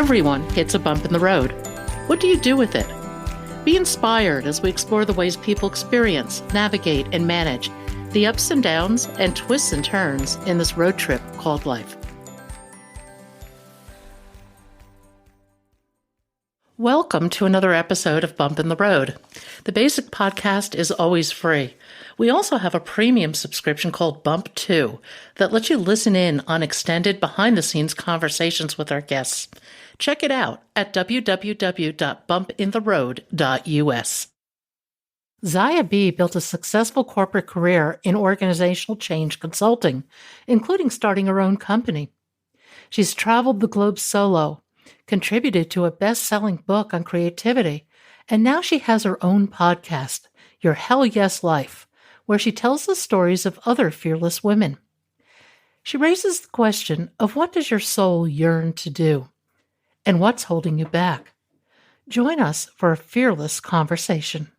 Everyone hits a bump in the road. What do you do with it? Be inspired as we explore the ways people experience, navigate, and manage the ups and downs and twists and turns in this road trip called life. Welcome to another episode of Bump in the Road. The basic podcast is always free. We also have a premium subscription called Bump 2 that lets you listen in on extended behind-the-scenes conversations with our guests. Check it out at www.bumpintheroad.us. Zya Be built a successful corporate career in organizational change consulting, including starting her own company. She's traveled the globe solo, contributed to a best-selling book on creativity, and now she has her own podcast, Your Hell Yes Life, where she tells the stories of other fearless women. She raises the question of what does your soul yearn to do, and what's holding you back? Join us for a fearless conversation.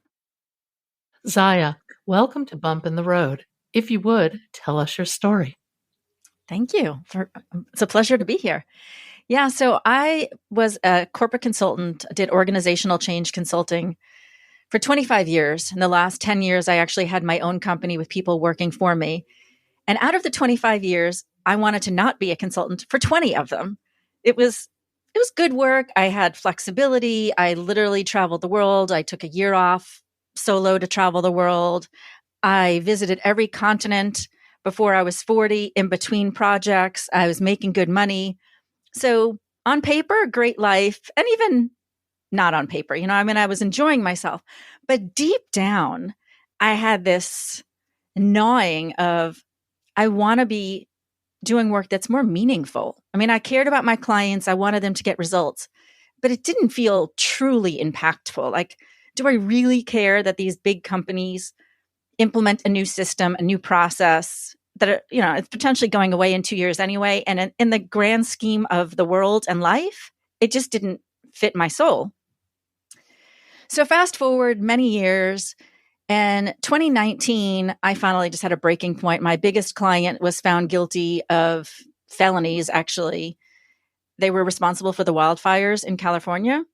Zya, welcome to Bump in the Road. If you would, tell us your story. Thank you. It's a pleasure to be here. Yeah, so I was a corporate consultant, did organizational change consulting for 25 years. In the last 10 years, I actually had my own company with people working for me. And out of the 25 years, I wanted to not be a consultant for 20 of them. It was good work. I had flexibility. I literally traveled the world. I took a year off solo to travel the world. I visited every continent before I was 40. In between projects, I was making good money. So on paper, great life, and even not on paper, I was enjoying myself. But deep down, I had this gnawing of, I want to be doing work that's more meaningful. I cared about my clients. I wanted them to get results, but it didn't feel truly impactful. Like, do I really care that these big companies implement a new system, a new process that it's potentially going away in 2 years anyway? And in the grand scheme of the world and life, it just didn't fit my soul. So fast forward many years, and 2019, I finally just had a breaking point. My biggest client was found guilty of felonies, actually. They were responsible for the wildfires in California.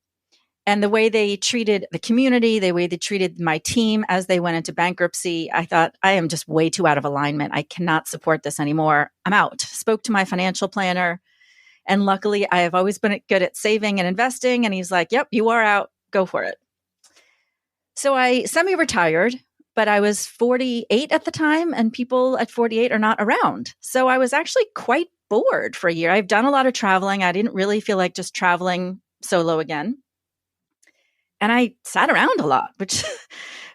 And the way they treated the community, the way they treated my team as they went into bankruptcy, I thought, I am just way too out of alignment. I cannot support this anymore. I'm out. Spoke to my financial planner. And luckily, I have always been good at saving and investing. And he's like, yep, you are out. Go for it. So I semi-retired, but I was 48 at the time, and people at 48 are not around. So I was actually quite bored for a year. I've done a lot of traveling. I didn't really feel like just traveling solo again. And I sat around a lot, which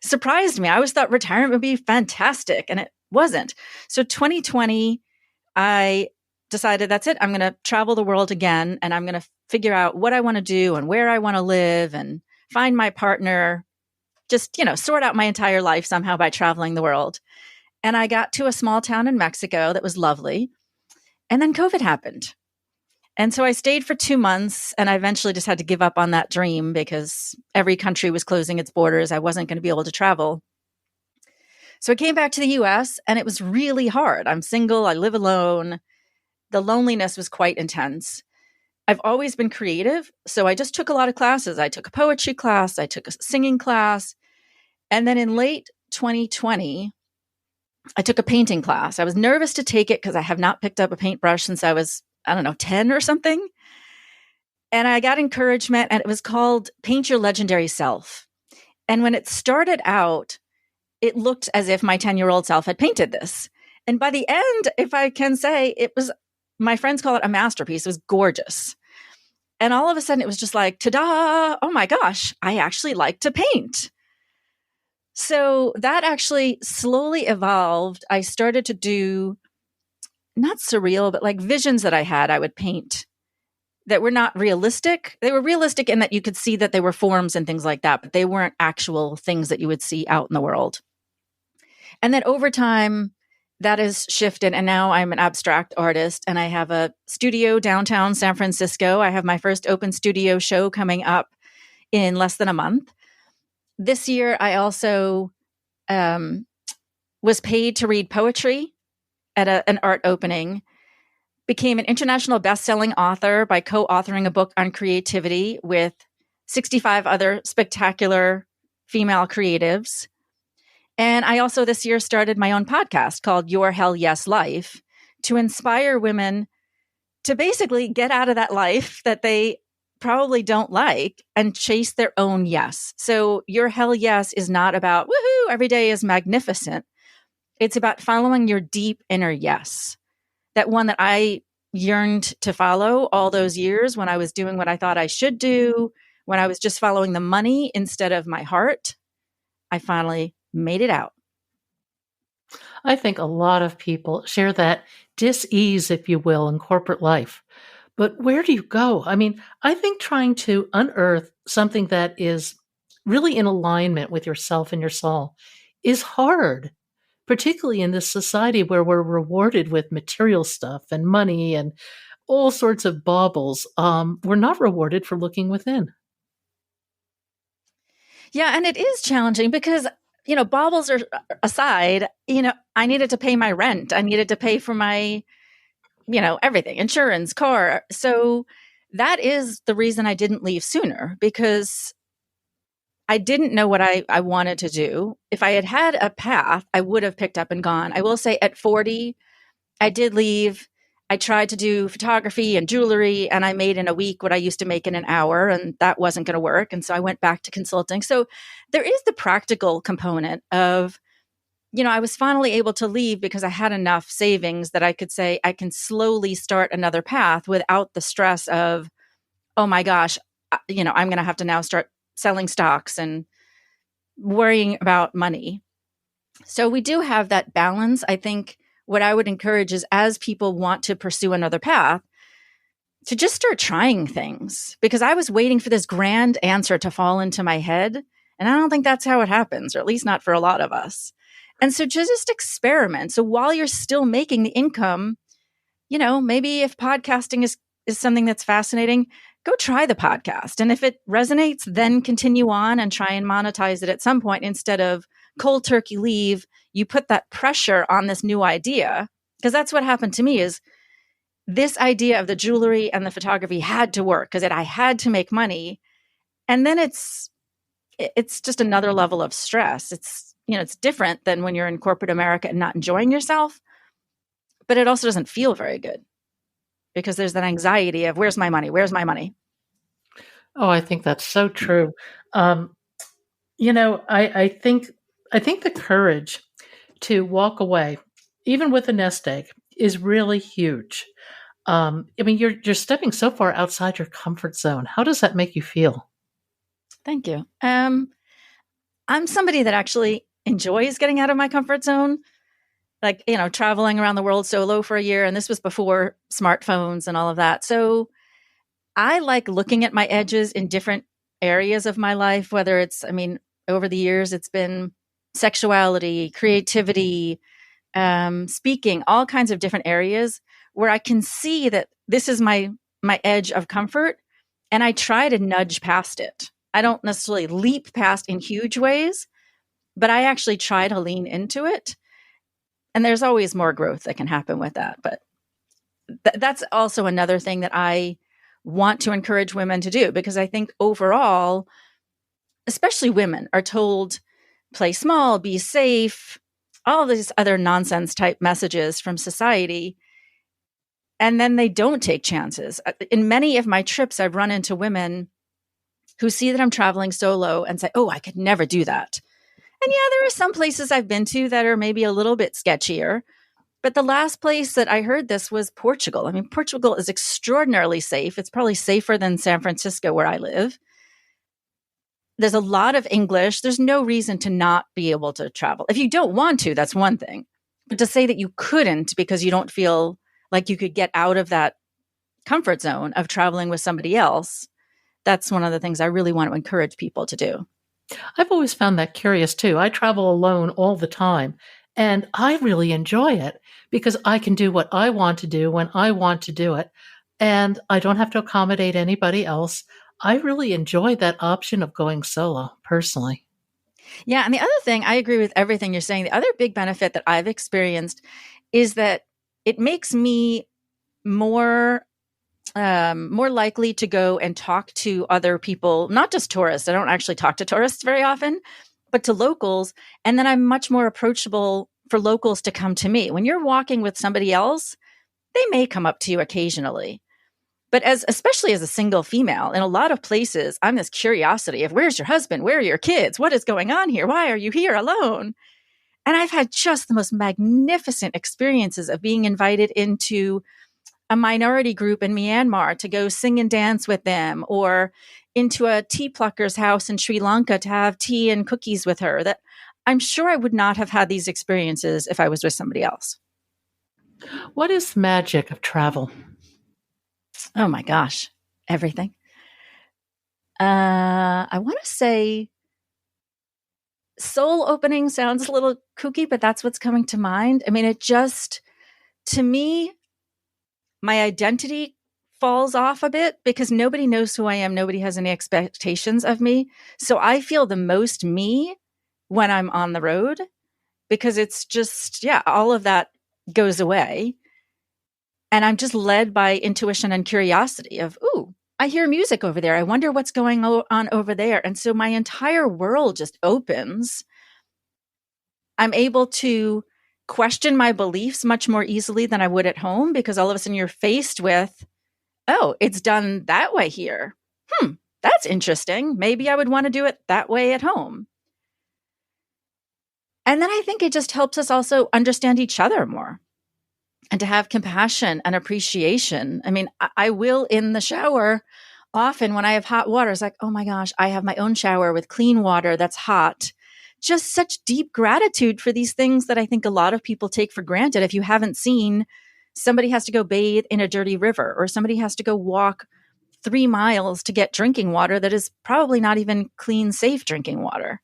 surprised me. I always thought retirement would be fantastic, and it wasn't. So 2020, I decided that's it. I'm going to travel the world again, and I'm going to figure out what I want to do and where I want to live and find my partner, just, sort out my entire life somehow by traveling the world. And I got to a small town in Mexico that was lovely. And then COVID happened. And so I stayed for 2 months, and I eventually just had to give up on that dream because every country was closing its borders. I wasn't going to be able to travel. So I came back to the US, and it was really hard. I'm single. I live alone. The loneliness was quite intense. I've always been creative, so I just took a lot of classes. I took a poetry class. I took a singing class. And then in late 2020, I took a painting class. I was nervous to take it because I have not picked up a paintbrush since I was 10 or something. And I got encouragement, and it was called Paint Your Legendary Self. And when it started out, it looked as if my 10-year-old self had painted this. And by the end, if I can say, it was, my friends call it a masterpiece. It was gorgeous. And all of a sudden it was just like, ta-da, oh my gosh, I actually like to paint. So that actually slowly evolved. I started to do not surreal, but like visions that I had, I would paint that were not realistic. They were realistic in that you could see that they were forms and things like that, but they weren't actual things that you would see out in the world. And then over time, that has shifted. And now I'm an abstract artist, and I have a studio downtown San Francisco. I have my first open studio show coming up in less than a month. This year, I also was paid to read poetry at an art opening. became an international best-selling author by co-authoring a book on creativity with 65 other spectacular female creatives. And I also this year started my own podcast called Your Hell Yes Life to inspire women to basically get out of that life that they probably don't like and chase their own yes. So Your Hell Yes is not about, woohoo, every day is magnificent. It's about following your deep inner yes. That one that I yearned to follow all those years when I was doing what I thought I should do, when I was just following the money instead of my heart. I finally made it out. I think a lot of people share that dis-ease, if you will, in corporate life. But where do you go? I mean, I think trying to unearth something that is really in alignment with yourself and your soul is hard, particularly in this society where we're rewarded with material stuff and money and all sorts of baubles. We're not rewarded for looking within. Yeah, and it is challenging because, baubles are aside, I needed to pay my rent. I needed to pay for my, everything, insurance, car. So that is the reason I didn't leave sooner, because I didn't know what I wanted to do. If I had had a path, I would have picked up and gone. I will say at 40, I did leave. I tried to do photography and jewelry, and I made in a week what I used to make in an hour, and that wasn't going to work. And so I went back to consulting. So there is the practical component of, I was finally able to leave because I had enough savings that I could say I can slowly start another path without the stress of, oh my gosh, I'm going to have to now start selling stocks and worrying about money. So we do have that balance. I think what I would encourage is, as people want to pursue another path, to just start trying things, because I was waiting for this grand answer to fall into my head. And I don't think that's how it happens, or at least not for a lot of us. And so just experiment. So while you're still making the income, maybe if podcasting is something that's fascinating, go try the podcast. And if it resonates, then continue on and try and monetize it at some point instead of cold turkey leave. You put that pressure on this new idea, because that's what happened to me. Is this idea of the jewelry and the photography had to work because I had to make money. And then it's just another level of stress. It's different than when you're in corporate America and not enjoying yourself, but it also doesn't feel very good because there's that anxiety of, where's my money? Where's my money? Oh, I think that's so true. I think the courage to walk away, even with a nest egg, is really huge. You're stepping so far outside your comfort zone. How does that make you feel? Thank you. I'm somebody that actually enjoys getting out of my comfort zone, like, traveling around the world solo for a year. And this was before smartphones and all of that. So I like looking at my edges in different areas of my life, whether it's, over the years, it's been sexuality, creativity, speaking, all kinds of different areas where I can see that this is my edge of comfort. And I try to nudge past it. I don't necessarily leap past in huge ways, but I actually try to lean into it. And there's always more growth that can happen with that. But that's also another thing that I want to encourage women to do, because I think overall, especially women, are told, play small, be safe, all these other nonsense type messages from society. And then they don't take chances. In many of my trips, I've run into women who see that I'm traveling solo and say, oh, I could never do that. And yeah, there are some places I've been to that are maybe a little bit sketchier. But the last place that I heard this was Portugal. Portugal is extraordinarily safe. It's probably safer than San Francisco, where I live. There's a lot of English. There's no reason to not be able to travel. If you don't want to, that's one thing. But to say that you couldn't because you don't feel like you could get out of that comfort zone of traveling with somebody else, that's one of the things I really want to encourage people to do. I've always found that curious too. I travel alone all the time, and I really enjoy it because I can do what I want to do when I want to do it, and I don't have to accommodate anybody else. I really enjoy that option of going solo, personally. Yeah, and the other thing, I agree with everything you're saying. The other big benefit that I've experienced is that it makes me more more likely to go and talk to other people, not just tourists. I don't actually talk to tourists very often, but to locals. And then I'm much more approachable for locals to come to me. When you're walking with somebody else, they may come up to you occasionally. But especially as a single female, in a lot of places, I'm this curiosity of where's your husband? Where are your kids? What is going on here? Why are you here alone? And I've had just the most magnificent experiences of being invited into a minority group in Myanmar to go sing and dance with them, or into a tea plucker's house in Sri Lanka to have tea and cookies with her, that I'm sure I would not have had these experiences if I was with somebody else. What is the magic of travel? Oh my gosh, everything. I want to say soul opening sounds a little kooky, but that's what's coming to mind. I mean, it just, to me, my identity falls off a bit because nobody knows who I am. Nobody has any expectations of me. So I feel the most me when I'm on the road because it's just, yeah, all of that goes away. And I'm just led by intuition and curiosity of, ooh, I hear music over there. I wonder what's going on over there. And so my entire world just opens. I'm able to question my beliefs much more easily than I would at home because all of a sudden you're faced with, oh, it's done that way here. That's interesting. Maybe I would want to do it that way at home. And then I think it just helps us also understand each other more and to have compassion and appreciation. I mean, I will in the shower often when I have hot water, it's like, oh my gosh, I have my own shower with clean water that's hot. Just such deep gratitude for these things that I think a lot of people take for granted. If you haven't seen, somebody has to go bathe in a dirty river, or somebody has to go walk 3 miles to get drinking water that is probably not even clean, safe drinking water.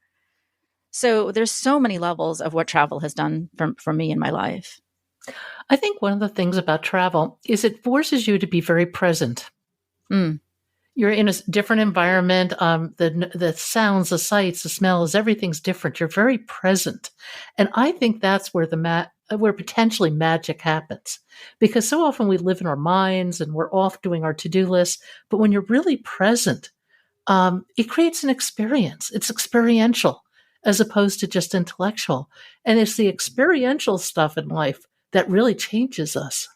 So there's so many levels of what travel has done for me in my life. I think one of the things about travel is it forces you to be very present. You're in a different environment. The sounds, the sights, the smells, everything's different. You're very present. And I think that's where where potentially magic happens. Because so often we live in our minds and we're off doing our to-do list. But when you're really present, it creates an experience. It's experiential as opposed to just intellectual. And it's the experiential stuff in life that really changes us.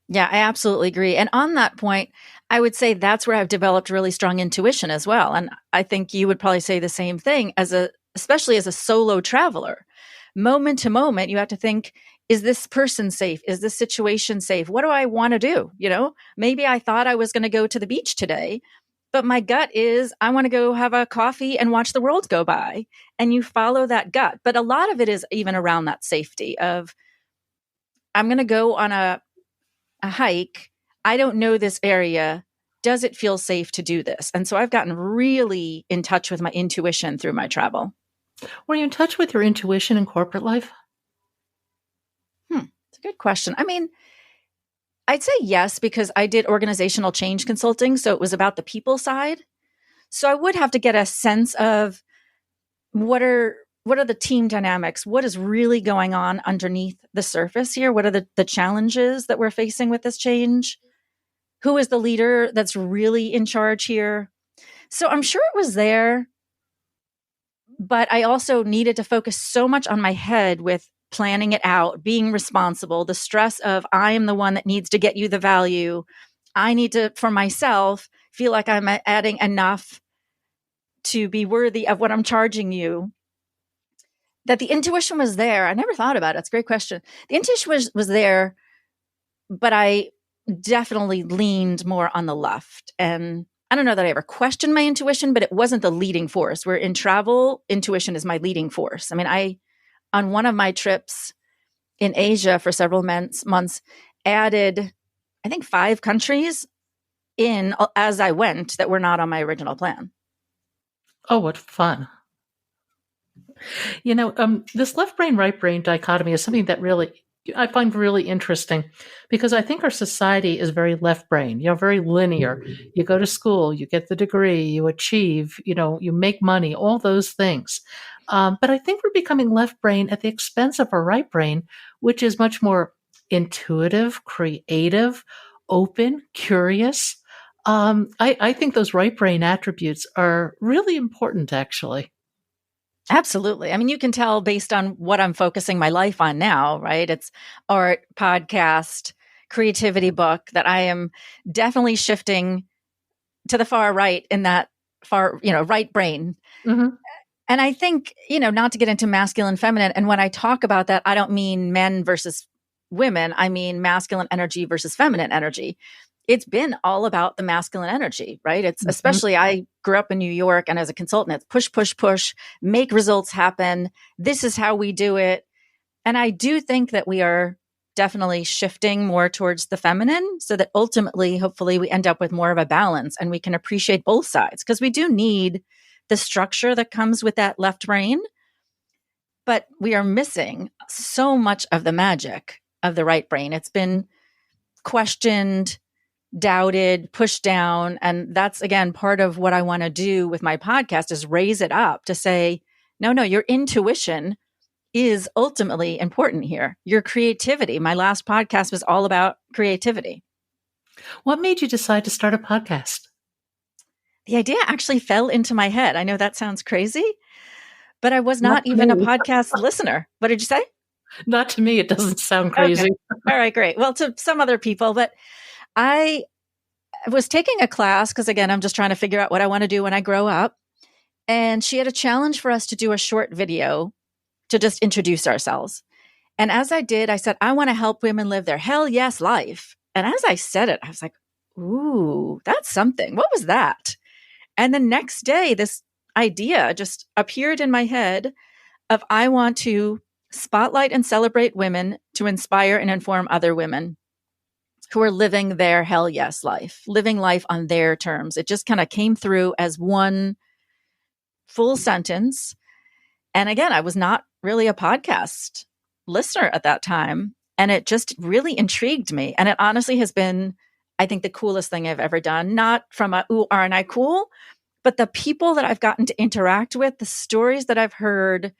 Yeah, I absolutely agree. And on that point, I would say that's where I've developed really strong intuition as well. And I think you would probably say the same thing especially as a solo traveler. Moment to moment, you have to think, is this person safe? Is this situation safe? What do I want to do? Maybe I thought I was going to go to the beach today, but my gut is I want to go have a coffee and watch the world go by. And you follow that gut. But a lot of it is even around that safety of, I'm going to go on a hike. I don't know this area. Does it feel safe to do this? And so I've gotten really in touch with my intuition through my travel. Were you in touch with your intuition in corporate life? It's a good question. I mean, I'd say yes, because I did organizational change consulting. So it was about the people side. So I would have to get a sense of what are the team dynamics? What is really going on underneath the surface here? What are the challenges that we're facing with this change? Who is the leader that's really in charge here? So I'm sure it was there, but I also needed to focus so much on my head with planning it out, being responsible, the stress of I am the one that needs to get you the value. I need to, for myself, feel like I'm adding enough to be worthy of what I'm charging you. That the intuition was there. I never thought about it. It's a great question. The intuition was there, but I definitely leaned more on the left. And I don't know that I ever questioned my intuition, but it wasn't the leading force. Where in travel, intuition is my leading force. I mean, on one of my trips in Asia for several months, added, I think, 5 countries in as I went that were not on my original plan. Oh, what fun. This left brain, right brain dichotomy is something that I find really interesting because I think our society is very left brain, very linear. You go to school, you get the degree, you achieve, you make money, all those things. But I think we're becoming left brain at the expense of our right brain, which is much more intuitive, creative, open, curious. I think those right brain attributes are really important, actually. Absolutely. I mean, you can tell based on what I'm focusing my life on now, right? It's art, podcast, creativity book that I am definitely shifting to the far right in that far, right brain. Mm-hmm. And I think, not to get into masculine, feminine. And when I talk about that, I don't mean men versus women. I mean masculine energy versus feminine energy. It's been all about the masculine energy, right? It's Mm-hmm. especially, I grew up in New York, and as a consultant, it's push, push, push, make results happen. This is how we do it. And I do think that we are definitely shifting more towards the feminine so that ultimately, hopefully, we end up with more of a balance and we can appreciate both sides, because we do need the structure that comes with that left brain. But we are missing so much of the magic of the right brain. It's been questioned, doubted, pushed down. And that's, again, part of what I want to do with my podcast is raise it up to say, no, your intuition is ultimately important here. Your creativity. My last podcast was all about creativity. What made you decide to start a podcast? The idea actually fell into my head. I know that sounds crazy, but I was Not not to even a me. podcast listener. What did you say? Not to me. It doesn't sound Okay. crazy. All right, great. Well, to some other people, but I was taking a class because, again, I'm just trying to figure out what I want to do when I grow up. And she had a challenge for us to do a short video to just introduce ourselves. And as I did, I said, I want to help women live their hell yes life. And as I said it, I was like, ooh, that's something. What was that? And the next day, this idea just appeared in my head of I want to spotlight and celebrate women to inspire and inform other women who are living their hell yes life, living life on their terms. It just kind of came through as one full sentence. And again, I was not really a podcast listener at that time. And it just really intrigued me. And it honestly has been, I think, the coolest thing I've ever done. Not from a, ooh, aren't I cool? But the people that I've gotten to interact with, the stories that I've heard,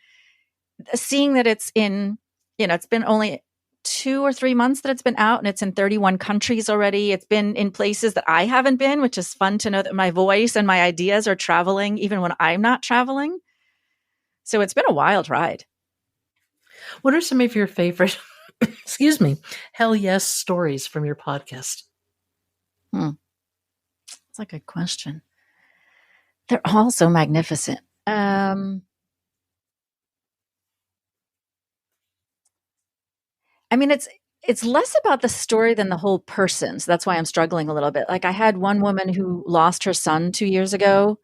seeing that it's in, it's been only 2 or 3 months that it's been out, and it's in 31 countries already. It's been in places that I haven't been, which is fun to know that my voice and my ideas are traveling even when I'm not traveling. So it's been a wild ride. What are some of your favorite, excuse me, hell yes stories from your podcast? That's a good question. They're all so magnificent. I mean, it's less about the story than the whole person. So that's why I'm struggling a little bit. Like, I had one woman who lost her son 2 years ago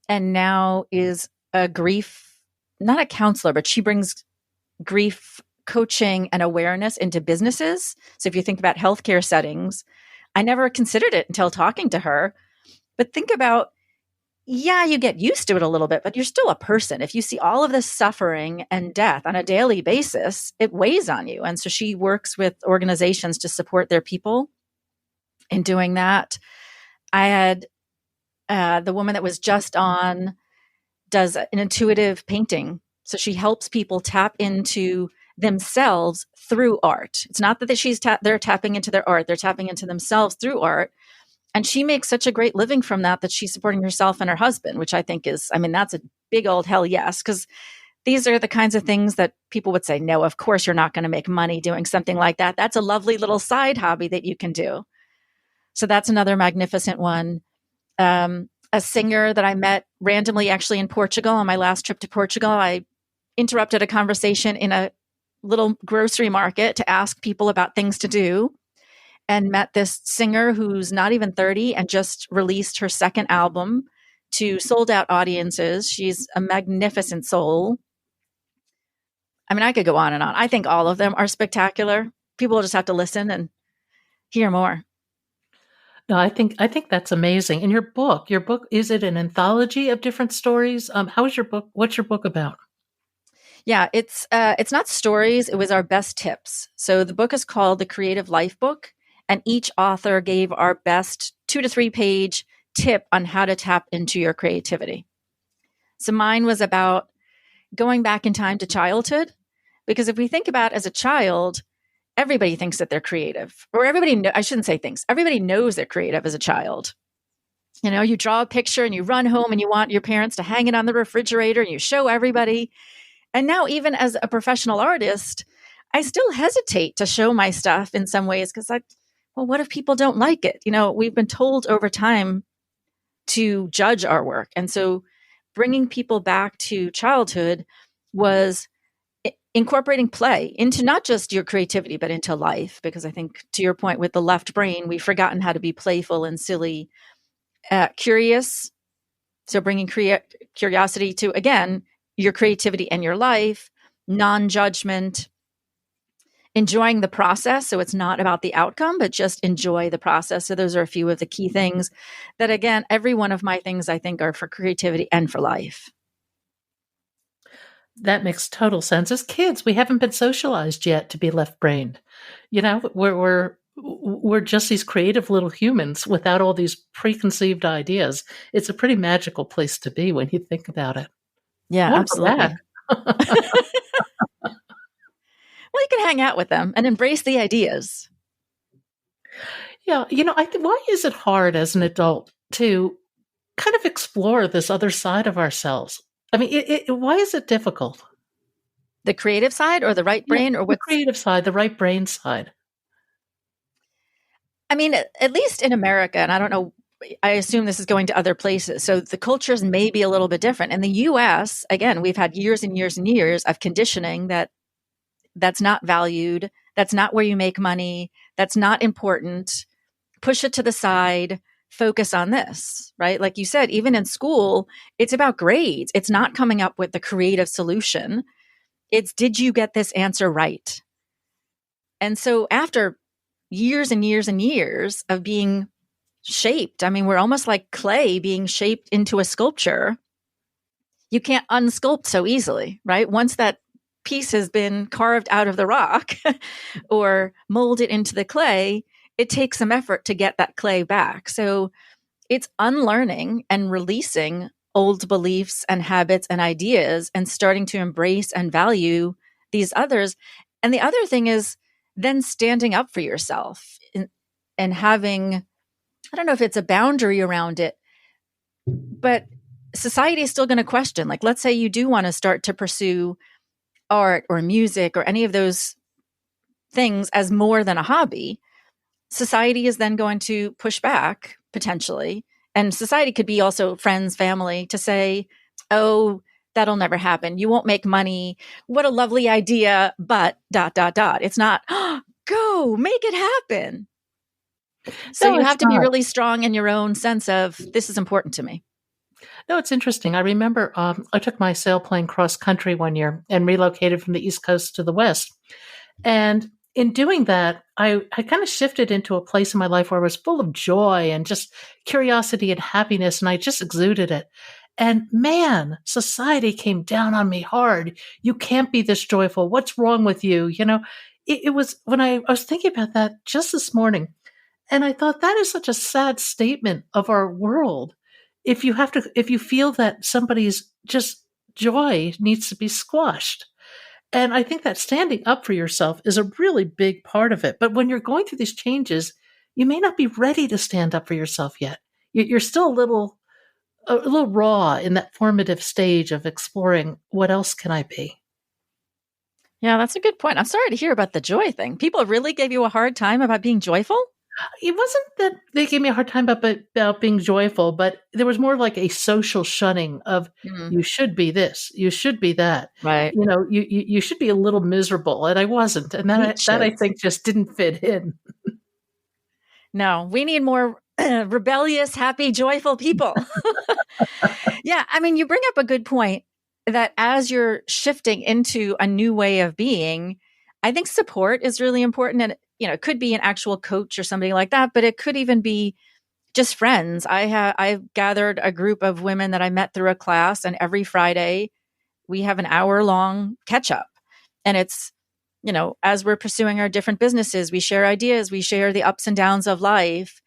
and now is a grief, not a counselor, but she brings grief coaching and awareness into businesses. So if you think about healthcare settings, I never considered it until talking to her. But think about, yeah, you get used to it a little bit, but you're still a person. If you see all of this suffering and death on a daily basis, it weighs on you. And so she works with organizations to support their people in doing that. I had the woman that was just on does an intuitive painting. So she helps people tap into themselves through art. It's not that they're tapping into their art, they're tapping into themselves through art. And she makes such a great living from that she's supporting herself and her husband, which I think is, I mean, that's a big old hell yes, because these are the kinds of things that people would say, no, of course you're not going to make money doing something like that. That's a lovely little side hobby that you can do. So that's another magnificent one. A singer that I met randomly actually in Portugal on my last trip to Portugal. I interrupted a conversation in a little grocery market to ask people about things to do, and met this singer who's not even 30 and just released her second album to sold out audiences. She's a magnificent soul. I mean, I could go on and on. I think all of them are spectacular. People will just have to listen and hear more. No, I think that's amazing. And your book, is it an anthology of different stories? How is your book? What's your book about? Yeah, it's not stories. It was our best tips. So the book is called The Creative Life Book, and each author gave our best 2 to 3 page tip on how to tap into your creativity. So mine was about going back in time to childhood, because if we think about as a child, everybody thinks that they're creative, or I shouldn't say thinks, everybody knows they're creative as a child. You draw a picture and you run home and you want your parents to hang it on the refrigerator and you show everybody. And now, even as a professional artist, I still hesitate to show my stuff in some ways because what if people don't like it? We've been told over time to judge our work. And so bringing people back to childhood was incorporating play into not just your creativity, but into life. Because I think, to your point with the left brain, we've forgotten how to be playful and silly, curious. So bringing curiosity to, again, your creativity and your life, non-judgment, enjoying the process. So it's not about the outcome, but just enjoy the process. So those are a few of the key things that, again, every one of my things I think are for creativity and for life. That makes total sense. As kids, we haven't been socialized yet to be left-brained. We're just these creative little humans without all these preconceived ideas. It's a pretty magical place to be when you think about it. Yeah, absolutely. Well, you can hang out with them and embrace the ideas. Yeah, why is it hard as an adult to kind of explore this other side of ourselves? I mean, why is it difficult? The creative side or the right brain, or the creative side, the right brain side? I mean, at least in America, and I don't know, I assume this is going to other places. So the cultures may be a little bit different. In the US, again, we've had years and years and years of conditioning that's not valued. That's not where you make money. That's not important. Push it to the side. Focus on this, right? Like you said, even in school, it's about grades. It's not coming up with the creative solution. It's, did you get this answer right? And so after years and years and years of being shaped, I mean, we're almost like clay being shaped into a sculpture. You can't unsculpt so easily, right? Once that piece has been carved out of the rock or molded into the clay, it takes some effort to get that clay back. So it's unlearning and releasing old beliefs and habits and ideas and starting to embrace and value these others. And the other thing is then standing up for yourself and having, I don't know if it's a boundary around it, but society is still going to question. Like, let's say you do want to start to pursue art or music or any of those things as more than a hobby. Society is then going to push back potentially. And society could be also friends, family, to say, oh, that'll never happen. You won't make money. What a lovely idea, but ... It's not, go, make it happen. So you have to be really strong in your own sense of, this is important to me. No, it's interesting. I remember I took my sailplane cross country one year and relocated from the East Coast to the West. And in doing that, I kind of shifted into a place in my life where I was full of joy and just curiosity and happiness, and I just exuded it. And man, society came down on me hard. You can't be this joyful. What's wrong with you? It was when I was thinking about that just this morning, and I thought that is such a sad statement of our world. If you feel that somebody's just joy needs to be squashed. And I think that standing up for yourself is a really big part of it. But when you're going through these changes, you may not be ready to stand up for yourself yet. You're still a little raw in that formative stage of exploring what else can I be. Yeah, that's a good point. I'm sorry to hear about the joy thing. People really gave you a hard time about being joyful? It wasn't that they gave me a hard time about being joyful, but there was more like a social shunning of you should be this, you should be that. Right. You should be a little miserable, and I wasn't. And that I think just didn't fit in. No, we need more rebellious, happy, joyful people. Yeah, I mean, you bring up a good point that as you're shifting into a new way of being, I think support is really important. And it could be an actual coach or somebody like that, but it could even be just friends. I've gathered a group of women that I met through a class, and every Friday we have an hour-long catch-up. And it's, as we're pursuing our different businesses, we share ideas, we share the ups and downs of life.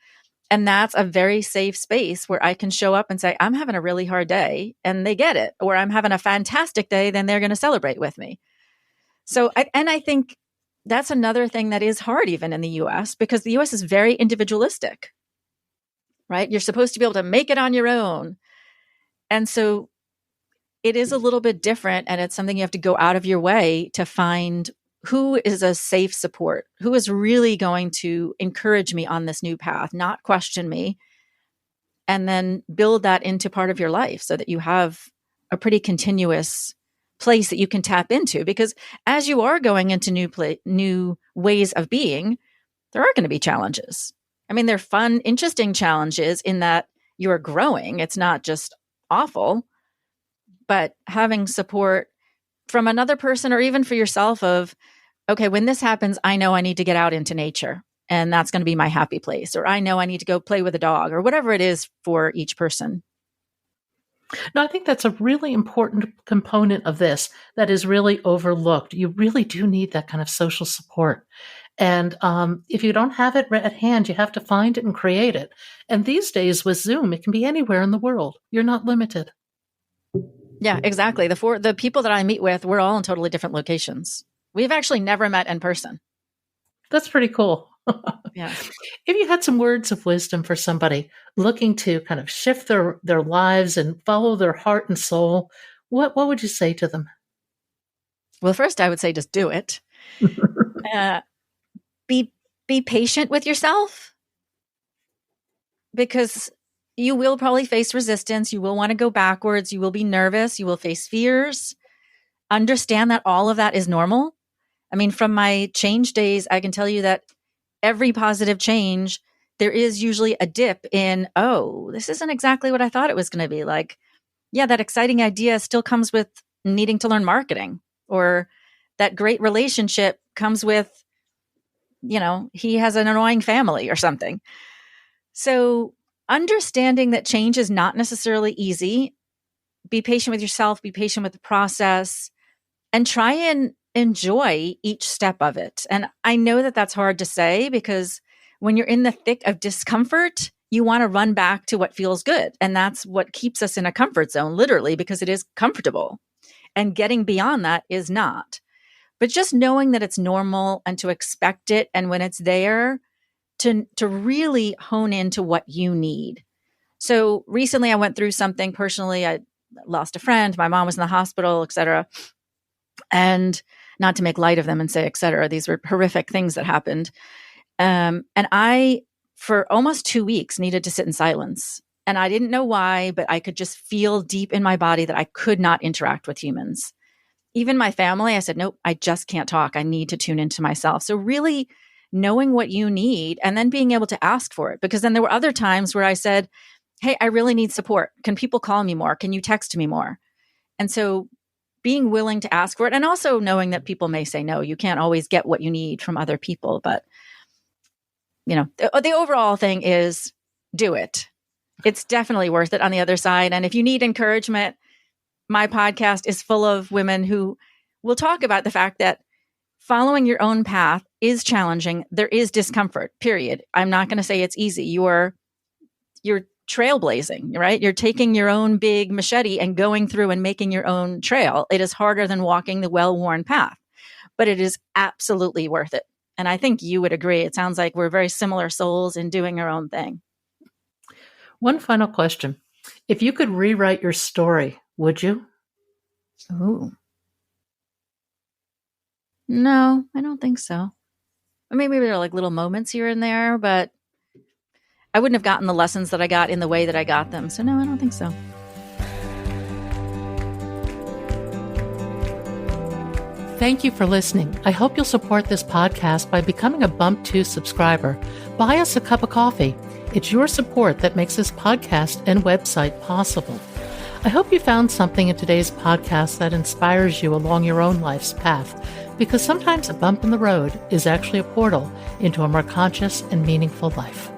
And that's a very safe space where I can show up and say, I'm having a really hard day, and they get it. Or I'm having a fantastic day, then they're going to celebrate with me. So, I think that's another thing that is hard even in the US, because the US is very individualistic, right? You're supposed to be able to make it on your own. And so it is a little bit different, and it's something you have to go out of your way to find who is a safe support, who is really going to encourage me on this new path, not question me, and then build that into part of your life so that you have a pretty continuous place that you can tap into. Because as you are going into new ways of being, there are going to be challenges. I mean, they're fun, interesting challenges in that you are growing. It's not just awful, but having support from another person or even for yourself of, okay, when this happens, I know I need to get out into nature and that's going to be my happy place. Or I know I need to go play with a dog or whatever it is for each person. No, I think that's a really important component of this that is really overlooked. You really do need that kind of social support. And if you don't have it at hand, you have to find it and create it. And these days with Zoom, it can be anywhere in the world. You're not limited. Yeah, exactly. The people that I meet with, we're all in totally different locations. We've actually never met in person. That's pretty cool. Yeah. If you had some words of wisdom for somebody looking to kind of shift their lives and follow their heart and soul, what would you say to them? Well, first, I would say just do it. Be patient with yourself, because you will probably face resistance. You will want to go backwards. You will be nervous. You will face fears. Understand that all of that is normal. I mean, from my change days, I can tell you that every positive change, there is usually a dip in, oh, this isn't exactly what I thought it was going to be. Like, yeah, that exciting idea still comes with needing to learn marketing, or that great relationship comes with, he has an annoying family or something. So understanding that change is not necessarily easy, be patient with yourself, be patient with the process, and try and enjoy each step of it. And I know that that's hard to say, because when you're in the thick of discomfort, you want to run back to what feels good. And that's what keeps us in a comfort zone, literally, because it is comfortable. And getting beyond that is not. But just knowing that it's normal and to expect it, and when it's there, to really hone into what you need. So recently I went through something personally. I lost a friend. My mom was in the hospital, et cetera. And not to make light of them and say, et cetera, these were horrific things that happened. And I, for almost 2 weeks, needed to sit in silence. And I didn't know why, but I could just feel deep in my body that I could not interact with humans. Even my family, I said, nope, I just can't talk. I need to tune into myself. So really knowing what you need and then being able to ask for it. Because then there were other times where I said, hey, I really need support. Can people call me more? Can you text me more? And so being willing to ask for it, and also knowing that people may say no. You can't always get what you need from other people. But, the overall thing is do it. It's definitely worth it on the other side. And if you need encouragement, my podcast is full of women who will talk about the fact that following your own path is challenging. There is discomfort, period. I'm not going to say it's easy. You're trailblazing, right? You're taking your own big machete and going through and making your own trail. It is harder than walking the well-worn path, but it is absolutely worth it. And I think you would agree. It sounds like we're very similar souls in doing our own thing. One final question. If you could rewrite your story, would you? Ooh. No, I don't think so. I mean, maybe there are like little moments here and there, but I wouldn't have gotten the lessons that I got in the way that I got them. So no, I don't think so. Thank you for listening. I hope you'll support this podcast by becoming a Bump 2 subscriber. Buy us a cup of coffee. It's your support that makes this podcast and website possible. I hope you found something in today's podcast that inspires you along your own life's path, because sometimes a bump in the road is actually a portal into a more conscious and meaningful life.